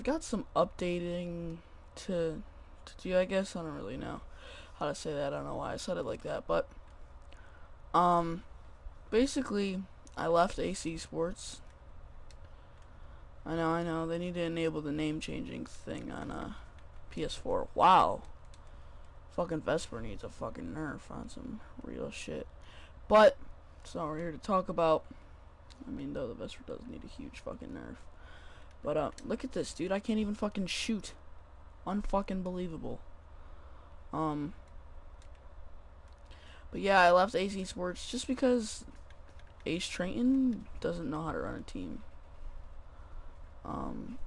got some updating to do, I guess. I don't really know how to say that. I don't know why I said it like that, but um basically I left AC Sports. I know they need to enable the name changing thing on PS4. Wow. Fucking Vesper needs a fucking nerf on some real shit. But that's not what we're here to talk about. I mean, though the Vesper does need a huge fucking nerf. But look at this, dude. I can't even fucking shoot. Unfucking believable. Um, but yeah, I left AC Sports just because Ace Trayton doesn't know how to run a team. Um,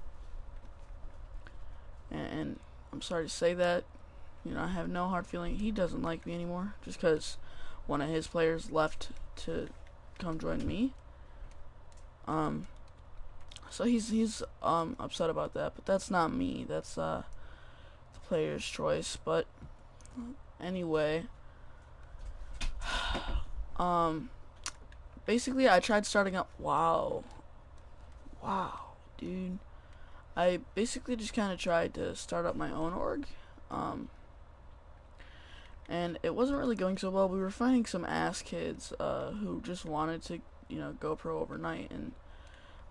and I'm sorry to say that. You know, I have no hard feeling. He doesn't like me anymore just because one of his players left to come join me. So he's upset about that, but that's not me. That's the player's choice. But anyway, um, basically I tried starting up. Wow, dude. I basically just kind of tried to start up my own org. And it wasn't really going so well. We were finding some ass kids who just wanted to, go pro overnight. And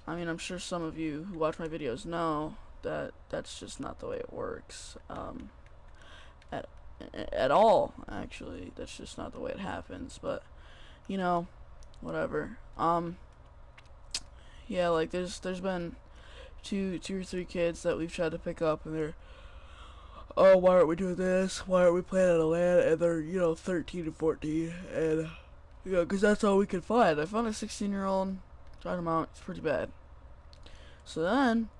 I mean, I'm sure some of you who watch my videos know that that's just not the way it works. At at all, actually, that's just not the way it happens. But whatever. Yeah, like there's been two or three kids that we've tried to pick up, and they're, oh, why aren't we doing this? Why aren't we playing on a LAN? And they're, 13 and 14. And, because that's all we could find. I found a 16-year-old, tried him out. It's pretty bad. So then,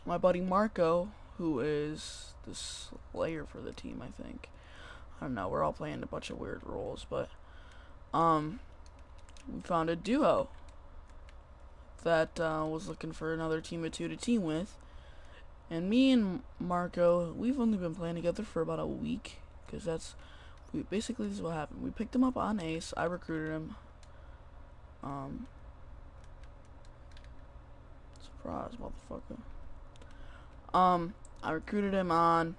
my buddy Marco, who is the slayer for the team, I think. I don't know. We're all playing a bunch of weird roles. But, we found a duo that was looking for another team of two to team with. And me and Marco, we've only been playing together for about a week, because basically this is what happened. We picked him up on Ace. I recruited him. Surprise, motherfucker. I recruited him on,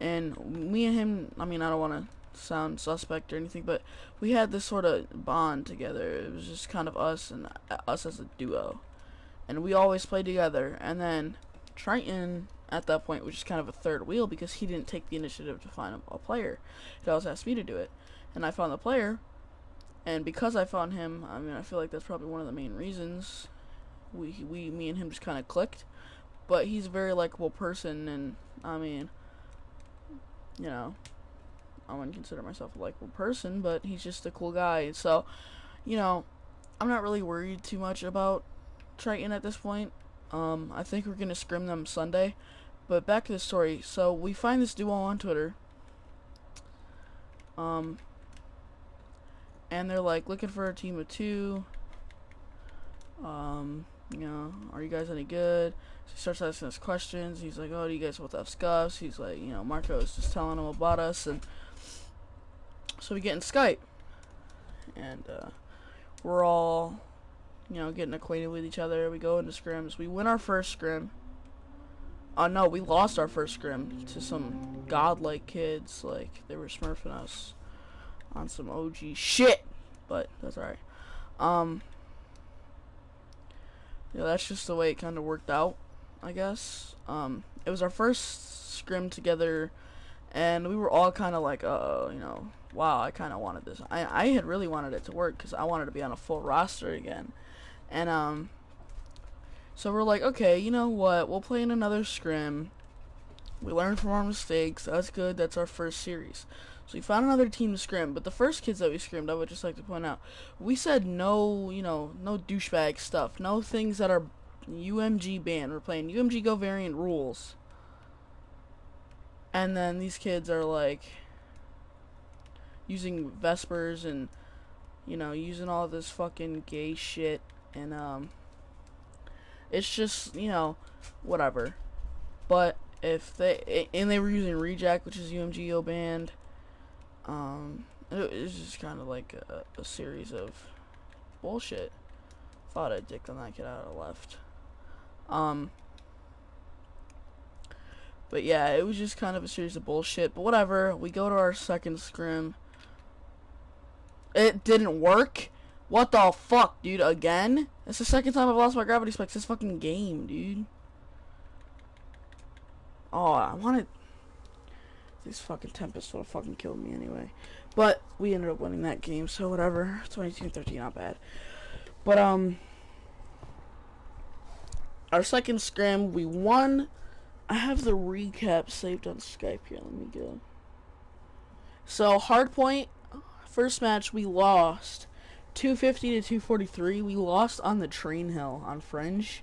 and me and him, I mean, I don't want to sound suspect or anything, but we had this sort of bond together. It was just kind of us and us as a duo, and we always played together. And then Triton at that point was just kind of a third wheel because he didn't take the initiative to find a player. He always asked me to do it, and I found the player. And because I found him, I mean, I feel like that's probably one of the main reasons me and him just kind of clicked. But he's a very likable person, and I mean, I wouldn't consider myself a likable person, but he's just a cool guy. So, I'm not really worried too much about Triton at this point. I think we're gonna scrim them Sunday. But back to the story. So we find this duo on Twitter. And they're like looking for a team of two. Are you guys any good? So he starts asking us questions. He's like, oh, do you guys both have scuffs? He's like, Marco is just telling him about us, and so we get in Skype, and we're all, getting acquainted with each other. We go into scrims. We win our first scrim. No, we lost our first scrim to some godlike kids. Like, they were smurfing us on some OG shit. But that's alright. That's just the way it kind of worked out, I guess. It was our first scrim together, and we were all kind of like, wow, I kind of wanted this. I had really wanted it to work because I wanted to be on a full roster again. And, so we're like, okay, you know what? We'll play in another scrim. We learn from our mistakes. That's good. That's our first series. So we found another team to scrim. But the first kids that we scrimmed, I would just like to point out, we said no, no douchebag stuff. No things that are UMG banned. We're playing UMG Go variant rules. And then these kids are like using Vespers and, using all this fucking gay shit. And, it's just, whatever. But if they were using Rejack, which is UMGO banned, it was just kind of like a series of bullshit. Thought I'd dick on that kid out of left. But yeah, it was just kind of a series of bullshit. But whatever. We go to our second scrim. It didn't work. What the fuck, dude? Again? It's the second time I've lost my gravity spikes this fucking game, dude. Oh, I wanted... These fucking Tempests would have fucking killed me anyway. But we ended up winning that game, so whatever. 22-13, not bad. But, our second scrim, we won. I have the recap saved on Skype here. Let me go. So, Hardpoint, first match, we lost 250 to 243. We lost on the train hill on Fringe.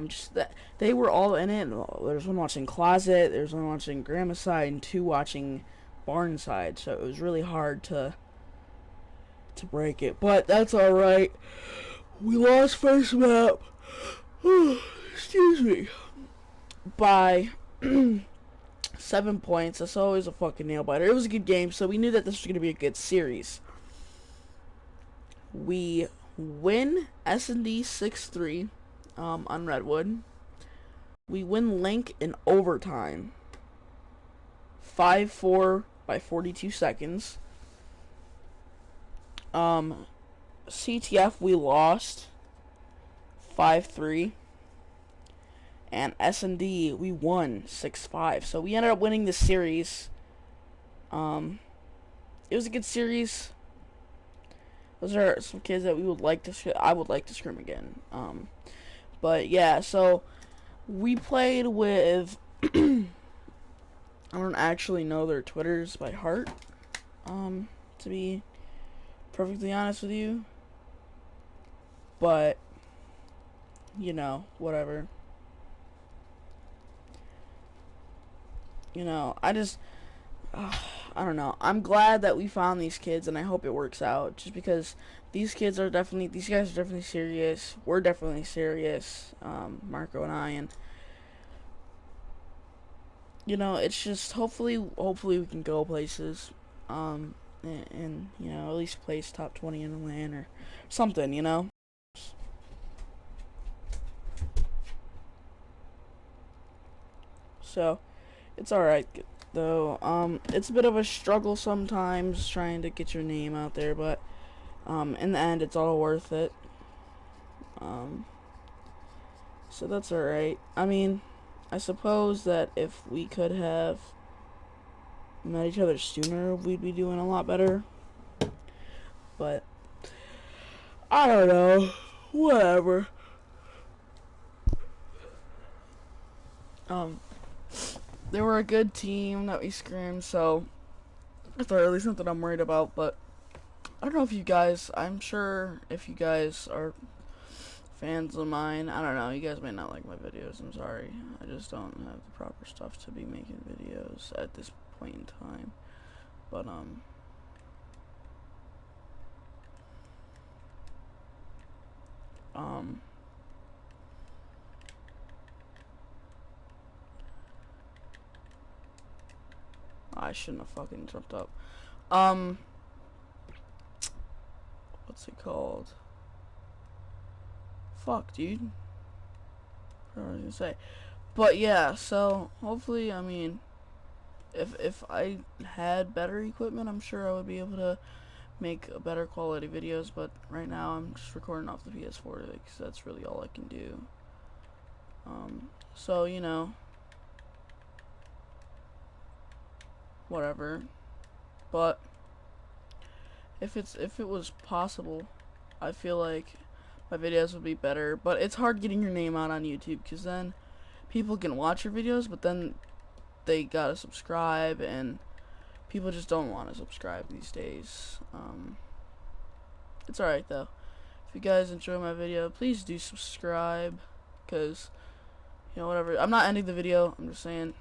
Just that they were all in it. There's one watching Closet, there's one watching Grandma Side, and two watching Barn Side. So it was really hard to break it, but that's all right. We lost first map. Excuse me. By 7 points. That's always a fucking nail biter. It was a good game, so we knew that this was gonna be a good series. We win S&D 6-3. On Redwood. We win Link in overtime. 5-4 by 42 seconds. CTF we lost 5-3. And S&D we won 6-5. So we ended up winning the series. It was a good series. Those are some kids that I would like to scrim again. But yeah, so we played with I don't actually know their Twitters by heart, to be perfectly honest with you. But you know, whatever. You know, I don't know. I'm glad that we found these kids, and I hope it works out. Just because these guys are definitely serious. We're definitely serious, Marco and I, and you know, it's just hopefully we can go places, and you know, at least place top 20 in the LAN or something, you know. So it's all right. Though, it's a bit of a struggle sometimes trying to get your name out there, but, in the end, it's all worth it. So that's alright. I mean, I suppose that if we could have met each other sooner, we'd be doing a lot better. But, I don't know. Whatever. They were a good team that we scrimmed, so that's not really something I'm worried about. But I don't know if you guys, I'm sure if you guys are fans of mine, I don't know, you guys may not like my videos, I'm sorry. I just don't have the proper stuff to be making videos at this point in time. But, I shouldn't have fucking jumped up. What's it called? Fuck, dude. What was I gonna say? But yeah, so hopefully, I mean, if I had better equipment, I'm sure I would be able to make a better quality videos. But right now, I'm just recording off the PS4 because that's really all I can do. So you know, whatever. But if it was possible, I feel like my videos would be better. But it's hard getting your name out on YouTube because then people can watch your videos, but then they gotta subscribe, and people just don't want to subscribe these days. It's alright though. If you guys enjoy my video, please do subscribe, because you know, whatever, I'm not ending the video, I'm just saying,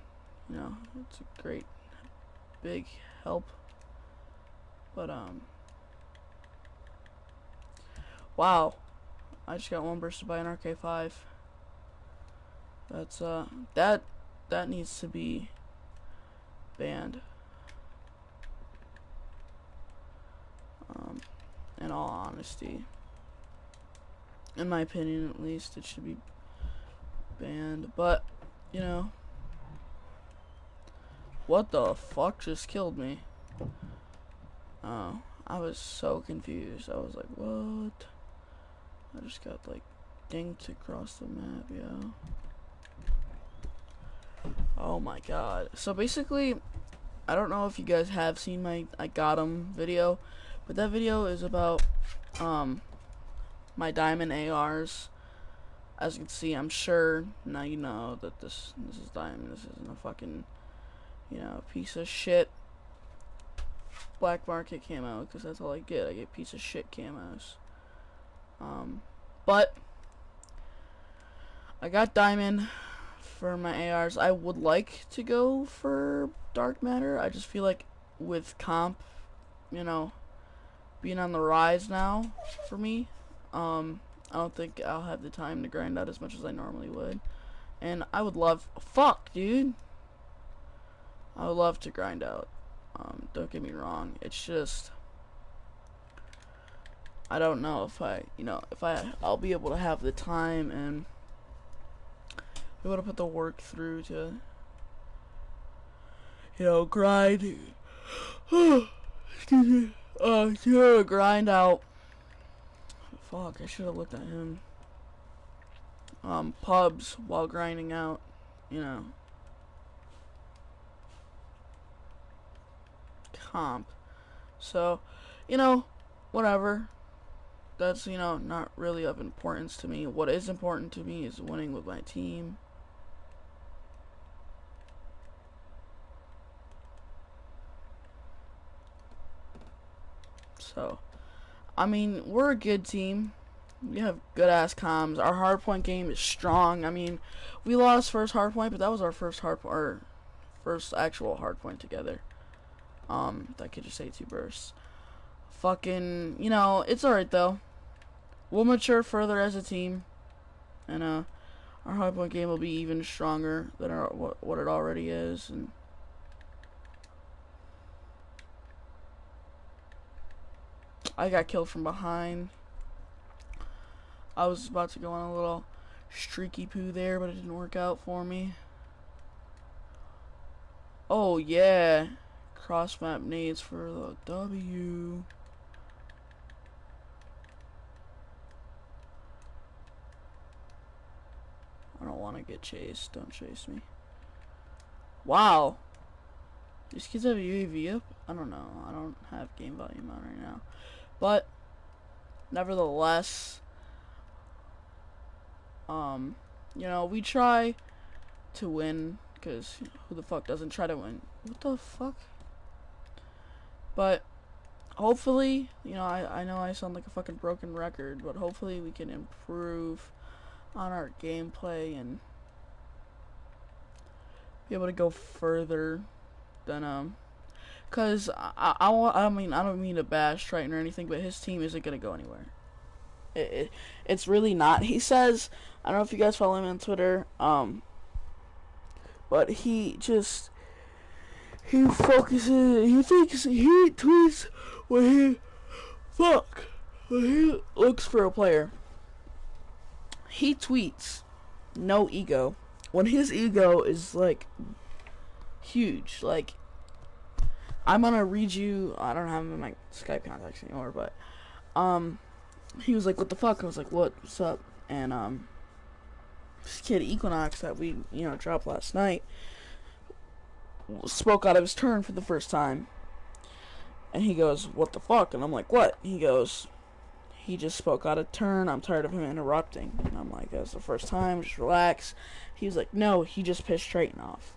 you know, it's a great big help. But wow, I just got one burst to buy an RK5. That's that needs to be banned. In all honesty, in my opinion at least, it should be banned. But you know, What the fuck just killed me? Oh, I was so confused. I was like, what? I just got like dinked across the map, yo. Oh my god. So basically, I don't know if you guys have seen my I got him video, but that video is about my diamond ARs. As you can see, I'm sure now you know that this is diamond. This isn't a fucking, you know, piece of shit black market camo, because that's all I get. I get piece of shit camos. But I got diamond for my ARs. I would like to go for dark matter. I just feel like with comp, you know, being on the rise now for me, I don't think I'll have the time to grind out as much as I normally would. And I would love, fuck, dude. I would love to grind out. Don't get me wrong. It's just, I don't know if I'll be able to have the time and be able to put the work through to, you know, grind. Excuse me. To grind out. Fuck, I should have looked at him. Pubs while grinding out, you know, comp. So, you know, whatever. That's, you know, not really of importance to me. What is important to me is winning with my team. So, I mean, we're a good team. We have good ass comms. Our hardpoint game is strong. I mean, we lost first hardpoint, but that was our first first actual hardpoint together. That could just say 2 bursts. Fucking, you know, it's alright though. We'll mature further as a team, and our hardpoint game will be even stronger than what it already is. And I got killed from behind. I was about to go on a little streaky poo there, but it didn't work out for me. Oh yeah, cross map nades for the W. I don't want to get chased. Don't chase me. Wow. These kids have UAV up? I don't know. I don't have game volume on right now. But, nevertheless, you know, we try to win, because who the fuck doesn't try to win? What the fuck? But, hopefully, you know, I know I sound like a fucking broken record, but hopefully we can improve on our gameplay and be able to go further than, because I mean, I don't mean to bash Triton or anything, but his team isn't going to go anywhere. It's really not. He says, I don't know if you guys follow him on Twitter, but he focuses, he thinks, he tweets when he looks for a player. He tweets, no ego, when his ego is, like, huge. Like, I'm gonna read you, I don't have him in my Skype contacts anymore, but, he was like, what the fuck? I was like, what's up? And, this kid Equinox that we, you know, dropped last night spoke out of his turn for the first time. And he goes, what the fuck? And I'm like, what? He goes, he just spoke out of turn. I'm tired of him interrupting. And I'm like, that's the first time. Just relax. He was like, no, he just pissed Triton off.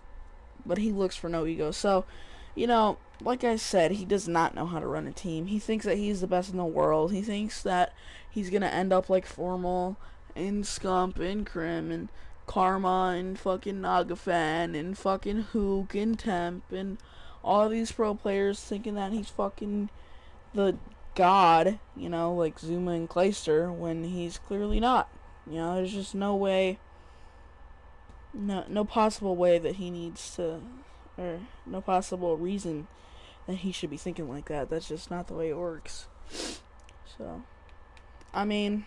But he looks for no ego. So, you know, like I said, he does not know how to run a team. He thinks that he's the best in the world. He thinks that he's going to end up like Formal and Scump and Crim and Karma and fucking Nagafan and fucking Hook and Temp and all these pro players thinking that he's fucking the god, you know, like Zuma and Clayster, when he's clearly not. You know, there's just no way, no possible way that he needs to, or no possible reason that he should be thinking like that. That's just not the way it works. So, I mean,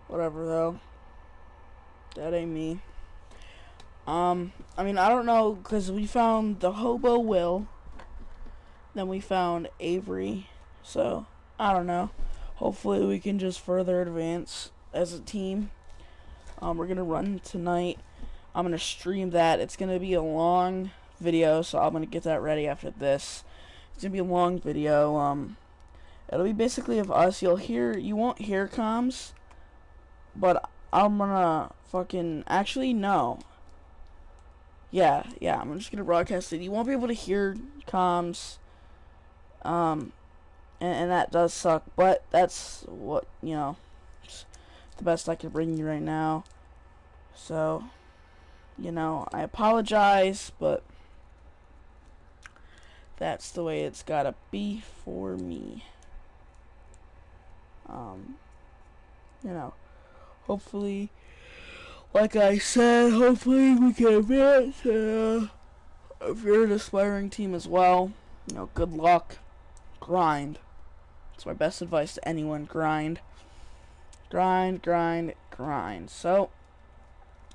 whatever though. That ain't me. I mean, I don't know, because we found the Hobo Will, then we found Avery, so, I don't know. Hopefully we can just further advance as a team. We're gonna run tonight. I'm gonna stream that. It's gonna be a long video, so I'm gonna get that ready after this. It's gonna be a long video. It'll be basically of us. You won't hear comms, but I'm gonna actually, no. Yeah, I'm just gonna broadcast it. You won't be able to hear comms, and that does suck, but that's what, it's the best I can bring you right now. So, I apologize, but that's the way it's gotta be for me. Hopefully, like I said, hopefully we can advance. If you're an aspiring team as well, good luck. Grind. That's my best advice to anyone. Grind. Grind, grind, grind. So,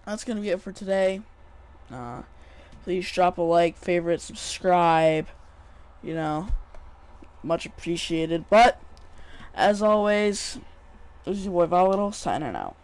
that's going to be it for today. Please drop a like, favorite, subscribe. Much appreciated. But, as always, this is your boy Volatile signing out.